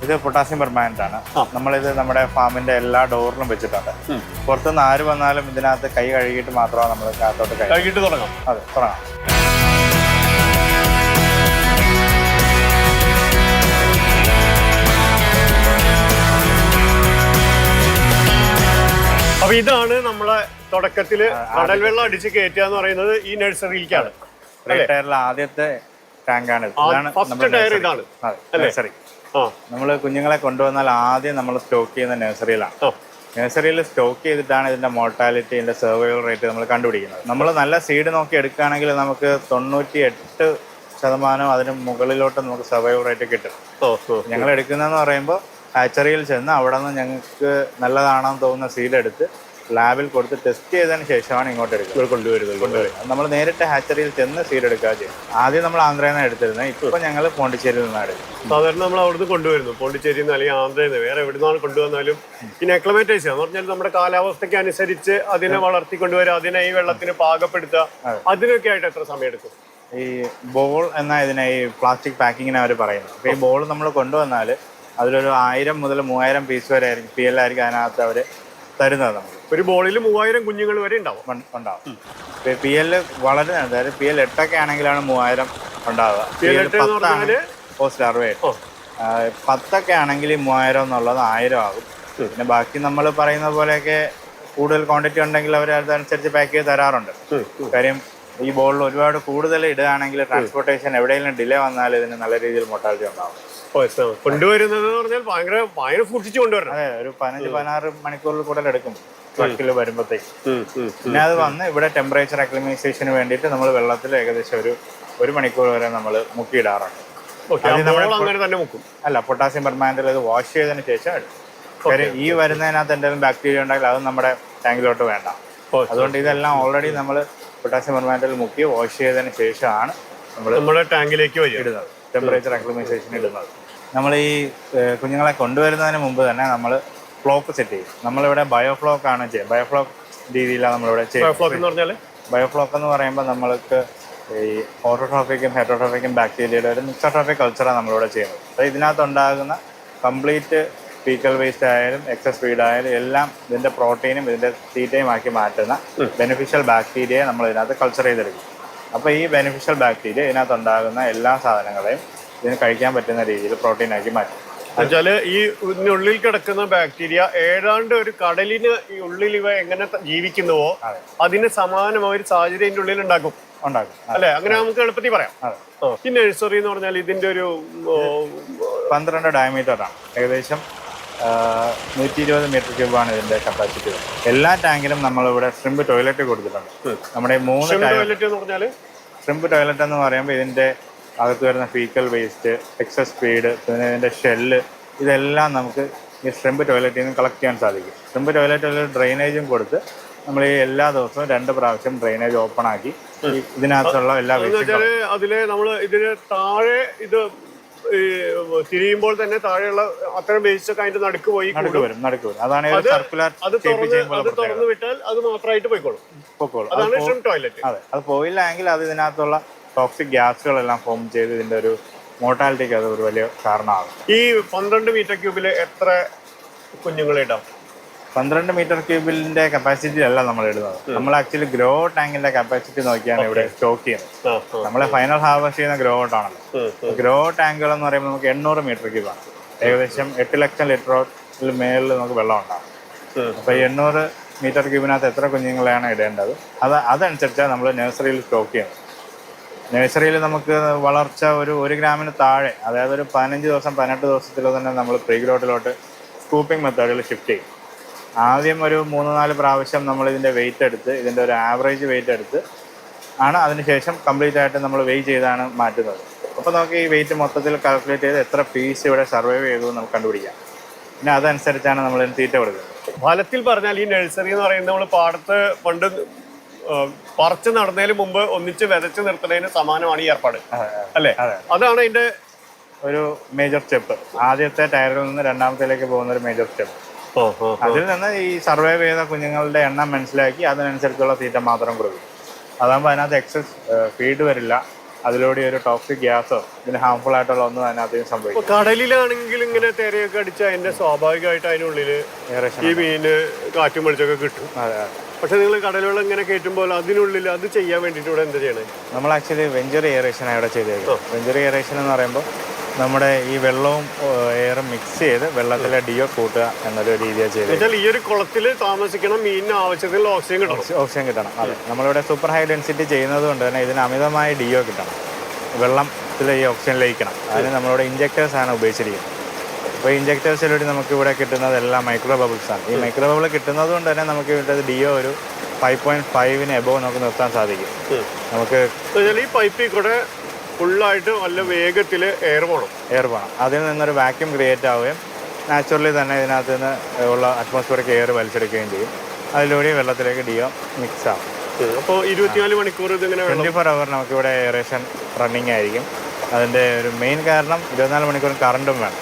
ഇത് potassium permanent ആണ്. നമ്മളിത് നമ്മുടെ ഫാമിന്റെ എല്ലാ ഡോറിലും വെച്ചിട്ടുണ്ട്. പുറത്തുനിന്ന് ആര് വന്നാലും ഇതിനകത്ത് കൈ കഴുകിയിട്ട് മാത്രമാണ് നമ്മൾ അകത്തോട്ട് കഴുകിയിട്ട് തുടങ്ങാം. അതെ, തുടങ്ങാം. അപ്പൊ ഇതാണ് നമ്മളെ തുടക്കത്തില് കടൽ വെള്ളം അടിച്ച് കയറ്റുക എന്ന് പറയുന്നത് ഈ നഴ്സറിയിലേക്കാണ്. ആദ്യത്തെ ടാങ്കാണ്. ഫസ്റ്റ് ടയർ ഇതാണ് നഴ്സറി. നമ്മൾ കുഞ്ഞുങ്ങളെ കൊണ്ടുവന്നാൽ ആദ്യം നമ്മൾ സ്റ്റോക്ക് ചെയ്യുന്ന നഴ്സറിയിലാണ്. നഴ്സറിയിൽ സ്റ്റോക്ക് ചെയ്തിട്ടാണ് ഇതിന്റെ മോർട്ടാലിറ്റി, ഇതിന്റെ സർവൈവൽ റേറ്റ് നമ്മൾ കണ്ടുപിടിക്കുന്നത്. നമ്മൾ നല്ല സീഡ് നോക്കി എടുക്കുകയാണെങ്കിൽ നമുക്ക് 98% അതിന് മുകളിലോട്ട് നമുക്ക് സർവൈവൽ റേറ്റ് കിട്ടും. ഞങ്ങൾ എടുക്കുന്നതെന്ന് പറയുമ്പോൾ ഹാച്ചറിയിൽ ചെന്ന് അവിടെ നിന്ന് ഞങ്ങൾക്ക് നല്ലതാണെന്ന് തോന്നുന്ന സീഡ് എടുത്ത് ലാബിൽ കൊടുത്ത് ടെസ്റ്റ് ചെയ്തതിന് ശേഷമാണ് ഇങ്ങോട്ട് എടുക്കുന്നത്, കൊണ്ടുവരുന്നത്. നമ്മൾ നേരിട്ട് ഹാച്ചറിയിൽ ചെന്ന് സീഡ് എടുക്കുക ചെയ്യും. ആദ്യം നമ്മൾ ആന്ധ്രയിൽ നിന്ന് എടുത്തിരുന്നത്, ഇപ്പോൾ ഞങ്ങൾ പോണ്ടിച്ചേരിയിൽ നിന്നാണ് എടുക്കുന്നത്. സാധാരണ നമ്മൾ അവിടുന്ന് കൊണ്ടുവരുന്നു, പോണ്ടിച്ചേരിയിൽ നിന്ന് അല്ലെങ്കിൽ ആന്ധ്രയിൽ നിന്ന്, വേറെ എവിടെ നിന്നാണ് കൊണ്ടുവന്നാലും പിന്നെ അക്ലമേറ്റൈസ് എന്ന് പറഞ്ഞാൽ നമ്മുടെ കാലാവസ്ഥയ്ക്ക് അനുസരിച്ച് അതിനെ വളർത്തിക്കൊണ്ടുവരിക, അതിനെ ഈ വെള്ളത്തിന് പാകപ്പെടുത്തുക, അതിനൊക്കെ ആയിട്ട് എത്ര സമയം എടുക്കും? ഈ ബോൾ എന്ന ഇതിനെ ഈ പ്ലാസ്റ്റിക് പാക്കിങ്ങിനെ അവർ പറയുന്നത്. അപ്പോൾ ഈ ബോൾ നമ്മൾ കൊണ്ടുവന്നാൽ അതിലൊരു 1000 മുതൽ 3000 പീസ് വരെ ആയിരിക്കും PL ആയിരിക്കും അതിനകത്ത് അവർ തരുന്നത്. നമുക്ക് ഒരു ബോളിൽ 3000 കുഞ്ഞുങ്ങൾ വരെ ഉണ്ടാവും. PL വളരെ, അതായത് PL 8 ആണെങ്കിലാണ് 3000 ഉണ്ടാവുക. പോസ്റ്റ് 60. 10 ആണെങ്കിൽ 3000 എന്നുള്ളത് 1000 ആകും. പിന്നെ ബാക്കി നമ്മൾ പറയുന്ന പോലെയൊക്കെ കൂടുതൽ ക്വാണ്ടിറ്റി ഉണ്ടെങ്കിൽ അവർ അതനുസരിച്ച് പാക്ക് ചെയ്ത് തരാറുണ്ട്. കാര്യം ഈ ബോളിൽ ഒരുപാട് കൂടുതൽ ഇടുകയാണെങ്കിൽ ട്രാൻസ്പോർട്ടേഷൻ എവിടെയെങ്കിലും ഡിലേ വന്നാൽ ഇതിന് നല്ല രീതിയിൽ മോർട്ടാലിറ്റി ഉണ്ടാവും. കൊണ്ടുവരുന്നത് ഭയങ്കര സൂക്ഷിച്ചു കൊണ്ടുവരണം. അതെ, ഒരു 15-16 മണിക്കൂറിൽ കൂടുതൽ എടുക്കും ട്രക്കിൽ വരുമ്പോഴത്തേക്ക്. പിന്നെ അത് വന്ന് ഇവിടെ ടെമ്പറേച്ചർ അക്ലിമൈസേഷന് വേണ്ടിയിട്ട് നമ്മൾ വെള്ളത്തിൽ ഏകദേശം ഒരു മണിക്കൂർ വരെ നമ്മൾ മുക്കിയിടാറുണ്ട്. അല്ല, പൊട്ടാസ്യം പെർമാനന്റിൽ ഇത് വാഷ് ചെയ്തതിന് ശേഷം എടുക്കും. കാര്യം ഈ വരുന്നതിനകത്ത് എന്തെങ്കിലും ബാക്ടീരിയ ഉണ്ടെങ്കിൽ അത് നമ്മുടെ ടാങ്കിലോട്ട് വേണ്ട. അതുകൊണ്ട് ഇതെല്ലാം ഓൾറെഡി നമ്മൾ പൊട്ടാസ്യം പെർമാനന്റിൽ മുക്കി വാഷ് ചെയ്തതിന് ശേഷമാണ് നമ്മുടെ ടാങ്കിലേക്ക് ഇടുന്നത്, ടെമ്പറേച്ചർ അക്ലിമൈസേഷൻ ഇടുന്നത്. നമ്മൾ ഈ കുഞ്ഞുങ്ങളെ കൊണ്ടുവരുന്നതിന് മുമ്പ് തന്നെ നമ്മൾ ഫ്ലോക്ക് സെറ്റ് ചെയ്യും. നമ്മളിവിടെ ബയോഫ്ലോക്ക് ആണ് ചെയ്യുക. ബയോഫ്ലോക്ക് രീതിയിലാണ് നമ്മളിവിടെ ചെയ്യുന്നത്. ബയോഫ്ലോക്ക് എന്ന് പറയുമ്പോൾ നമ്മൾക്ക് ഈ ഓട്ടോട്രോഫിക്കും ഹെറ്ററോട്രോഫിക്കും ബാക്ടീരിയയുടെ ഒരു മിക്സോട്രോഫിക് കൾച്ചറാണ് നമ്മളിവിടെ ചെയ്യുന്നത്. അപ്പോൾ ഇതിനകത്തുണ്ടാകുന്ന കംപ്ലീറ്റ് ഫീക്കൽ വേസ്റ്റ് ആയാലും എക്സസ് ഫീഡ് ആയാലും എല്ലാം ഇതിൻ്റെ പ്രോട്ടീനും ഇതിൻ്റെ തീറ്റയും ആക്കി മാറ്റുന്ന ബെനിഫിഷ്യൽ ബാക്ടീരിയയെ നമ്മൾ ഇതിനകത്ത് കൾച്ചർ ചെയ്തെടുക്കും. അപ്പോൾ ഈ ബെനിഫിഷ്യൽ ബാക്ടീരിയ ഇതിനകത്തുണ്ടാകുന്ന എല്ലാ സാധനങ്ങളെയും ഇതിന് കഴിക്കാൻ പറ്റുന്ന രീതിയിൽ പ്രോട്ടീനാക്കി മാറ്റും. എന്നുവെച്ചാൽ ഈ ഉള്ളിൽ കിടക്കുന്ന ബാക്ടീരിയ ഏതാണ്ട് ഒരു കടലിന് ഈ ഉള്ളിൽ ഇവ എങ്ങനെ ജീവിക്കുന്നുവോ അതിന് സമാനമായ ഒരു സാഹചര്യം ഇതിൻ്റെ ഉള്ളിൽ ഉണ്ടാക്കും അല്ലെ? അങ്ങനെ നമുക്ക് എളുപ്പത്തിൽ പറയാം. ഈ നഴ്സറി എന്ന് പറഞ്ഞാൽ ഇതിന്റെ ഒരു 12 ഡയമീറ്ററാണ്, ഏകദേശം 120 മീറ്റർ ക്യൂബാണ് ഇതിന്റെ കപ്പാസിറ്റി. എല്ലാ ടാങ്കിലും നമ്മളിവിടെ ഷ്രിമ്പ് ടോയ്ലറ്റ് കൊടുത്തിട്ടുണ്ട്. നമ്മുടെ 3 ടോയ്ലറ്റ് എന്ന് പറഞ്ഞാൽ ഷ്രിമ്പ് ടോയ്ലറ്റ് എന്ന് പറയുമ്പോൾ ഇതിന്റെ അകത്ത് വരുന്ന ഫീക്കൽ വേസ്റ്റ്, എക്സസ് ഫീഡ്, പിന്നെ ഇതിന്റെ ഷെല്ല്, ഇതെല്ലാം നമുക്ക് ഈ ഷ്രിമ്പ് ടോയ്ലറ്റിൽ നിന്ന് കളക്ട് ചെയ്യാൻ സാധിക്കും. ഷ്രിമ്പ് ടോയ്ലറ്റിൽ ഡ്രെയിനേജും കൊടുത്ത് നമ്മൾ ഈ എല്ലാ ദിവസവും 2 പ്രാവശ്യം ഡ്രെയിനേജ് ഓപ്പൺ ആക്കി ഇതിനകത്തുള്ള എല്ലാ അതിലെ നമ്മൾ ഇതിന് താഴെ ഇത് തിരിയുമ്പോൾ തന്നെ താഴെയുള്ള അത്തരം വേസ്റ്റ് ഒക്കെ അതിന്റെ നടുക്ക് വരും. അതാണ് സർക്കുലർ. അത് തുറന്നു വിട്ടാൽ അത് മാത്രമായിട്ട് പോയിക്കോളും. അതാണ് ഷ്രിമ്പ് ടോയ്ലറ്റ്. അതെ, അത് പോയില്ലെങ്കിൽ അത് ഇതിനകത്തുള്ള ടോക്സിക് ഗ്യാസുകളെല്ലാം ഫോം ചെയ്ത് ഇതിന്റെ ഒരു മോർട്ടാലിറ്റിക്ക് അത് ഒരു വലിയ കാരണമാകും. ഈ 12 മീറ്റർ ക്യൂബിൽ എത്ര കുഞ്ഞുങ്ങളെ ഇടാം? 12 മീറ്റർ ക്യൂബിന്റെ കപ്പാസിറ്റി അല്ല നമ്മൾ ഇടുന്നത്. നമ്മൾ ആക്ച്വലി ഗ്രോ ടാങ്കിന്റെ കപ്പാസിറ്റി നോക്കിയാണ് ഇവിടെ സ്റ്റോക്ക് ചെയ്യുന്നത്. നമ്മളെ ഫൈനൽ ഹാർവസ്റ്റ് ചെയ്യുന്ന ഗ്രോ ഔട്ടാണല്ലോ. ഗ്രോ ടാങ്കുകൾ എന്ന് പറയുമ്പോൾ നമുക്ക് 800 മീറ്റർ ക്യൂബാണ്. ഏകദേശം 8 ലക്ഷം ലിറ്ററിൽ മേളിൽ നമുക്ക് വെള്ളം ഉണ്ടാകും. അപ്പോൾ ഈ 800 മീറ്റർ ക്യൂബിനകത്ത് എത്ര കുഞ്ഞുങ്ങളെയാണ് ഇടേണ്ടത് അതനുസരിച്ചാണ് നമ്മൾ നഴ്സറിയിൽ സ്റ്റോക്ക് ചെയ്യുന്നത്. നഴ്സറിയിൽ നമുക്ക് വളർച്ച ഒരു 1 ഗ്രാമിന് താഴെ, അതായത് ഒരു 15 ദിവസം 18 ദിവസത്തിലോ തന്നെ നമ്മൾ പ്രീ ഗ്രോട്ടിലോട്ട് സ്കൂപ്പിംഗ് മെത്തേഡിൽ ഷിഫ്റ്റ് ചെയ്യും. ആദ്യം ഒരു 3-4 പ്രാവശ്യം നമ്മൾ ഇതിൻ്റെ വെയിറ്റ് എടുത്ത്, ഇതിൻ്റെ ഒരു ആവറേജ് വെയിറ്റ് എടുത്ത് ആണ് അതിനുശേഷം കംപ്ലീറ്റ് ആയിട്ട് നമ്മൾ വെയിറ്റ് ചെയ്താണ് മാറ്റുന്നത്. അപ്പോൾ നമുക്ക് ഈ വെയിറ്റ് മൊത്തത്തിൽ കാൽക്കുലേറ്റ് ചെയ്ത് എത്ര പീസ് ഇവിടെ സർവൈവ് ചെയ്തു നമുക്ക് കണ്ടുപിടിക്കാം. പിന്നെ അതനുസരിച്ചാണ് നമ്മൾ തീറ്റ കൊടുക്കുന്നത്. ഫലത്തിൽ പറഞ്ഞാൽ ഈ നഴ്സറി എന്ന് പറയുന്നത് നമ്മൾ പാടത്ത് പണ്ട് പറിച്ച് നടന്നതിന് മുമ്പ് ഒന്നിച്ച് വിതച്ച് നിർത്തുന്നതിന് സമാനമാണ് ഈ ഏർപ്പാട് അല്ലേ? അതാണ് അതിന്റെ ഒരു മേജർ സ്റ്റെപ്പ്. ആദ്യത്തെ ടയറിൽ നിന്ന് രണ്ടാമത്തേലേക്ക് പോകുന്ന ഒരു മേജർ സ്റ്റെപ്പ്. അതിൽ നിന്ന് ഈ സർവൈവ് ചെയ്ത കുഞ്ഞുങ്ങളുടെ എണ്ണം മനസ്സിലാക്കി അതിനനുസരിച്ചുള്ള തീറ്റ മാത്രം കൊടുക്കും. അതാകുമ്പോൾ അതിനകത്ത് എക്സസ് ഫീഡ് വരില്ല, അതിലൂടെ ഒരു ടോക്സിക് ഗ്യാസോ ഇതിന് ഹാംഫുൾ ആയിട്ടുള്ള ഒന്നും അതിനകത്ത് സംഭവിക്കും. ഇപ്പൊ കടലിലാണെങ്കിൽ ഇങ്ങനെ തിരയൊക്കെ അടിച്ചാൽ അതിന്റെ സ്വാഭാവികമായിട്ട് അതിനുള്ളിൽ ഈ മീന് കാറ്റും വെളിച്ചൊക്കെ കിട്ടും. അതെ. പക്ഷെ നിങ്ങൾ കടലുകൾ ഇങ്ങനെ കയറ്റുമ്പോൾ അതിനുള്ളിൽ അത് ചെയ്യാൻ വേണ്ടിയിട്ട് ഇവിടെ എന്താ ചെയ്യണേ? നമ്മൾ ആക്ച്വലി വെഞ്ചർ എയറേഷൻ ഇവിടെ ചെയ്തേക്കും. വെഞ്ചർ എയറേഷൻ എന്ന് പറയുമ്പോൾ നമ്മുടെ ഈ വെള്ളവും എയറും മിക്സ് ചെയ്ത് വെള്ളത്തിലെ ഡിയോ കൂട്ടുക എന്നൊരു രീതിയാണ് ചെയ്തത്. ഈ ഒരു കുളത്തിൽ താമസിക്കണം മീനിന് ആവശ്യത്തിൽ ഓക്സിജൻ കിട്ടണം. ഓക്സിജൻ കിട്ടണം. അതെ, നമ്മളിവിടെ സൂപ്പർ ഹൈ ഡെൻസിറ്റി ചെയ്യുന്നത് കൊണ്ട് തന്നെ ഇതിന് അമിതമായ ഡിയോ കിട്ടണം. വെള്ളത്തിൽ ഈ ഓക്സിജൻ ലയിക്കണം. അതിന് നമ്മളിവിടെ ഇഞ്ചക്ടേഴ്സാണ് ഉപയോഗിച്ചിരിക്കുന്നത്. അപ്പോൾ ഇഞ്ചക്ടേഴ്സിലൂടെ നമുക്ക് ഇവിടെ കിട്ടുന്നതെല്ലാം മൈക്രോ ബബിൾസ് ആണ്. ഈ മൈക്രോ ബബിൾ കിട്ടുന്നത് കൊണ്ട് തന്നെ നമുക്ക് ഇവിടെ ഡിയോ ഒരു 5.5 എബോവ് നമുക്ക് നിർത്താൻ സാധിക്കും. നമുക്ക് ഈ പൈപ്പിൽ കൂടെ ഫുള്ളായിട്ട് നല്ല വേഗത്തിൽ എയർ പോകണം. അതിൽ നിന്നൊരു വാക്യൂം ക്രിയേറ്റ് ആവുകയും നാച്ചുറലി തന്നെ ഇതിനകത്ത് നിന്ന് ഉള്ള അറ്റ്മോസ്ഫിയറിക് എയർ വലിച്ചെടുക്കുകയും ചെയ്യും. അതിലൂടെ വെള്ളത്തിലേക്ക് ഡിയോ മിക്സ് ആവും. അപ്പോൾ 24 മണിക്കൂർ ഇതിങ്ങനെ 24 അവർ നമുക്കിവിടെ എയറേഷൻ റണ്ണിങ് ആയിരിക്കും. അതിൻ്റെ ഒരു മെയിൻ കാരണം 24 മണിക്കൂർ കറണ്ടും വേണം.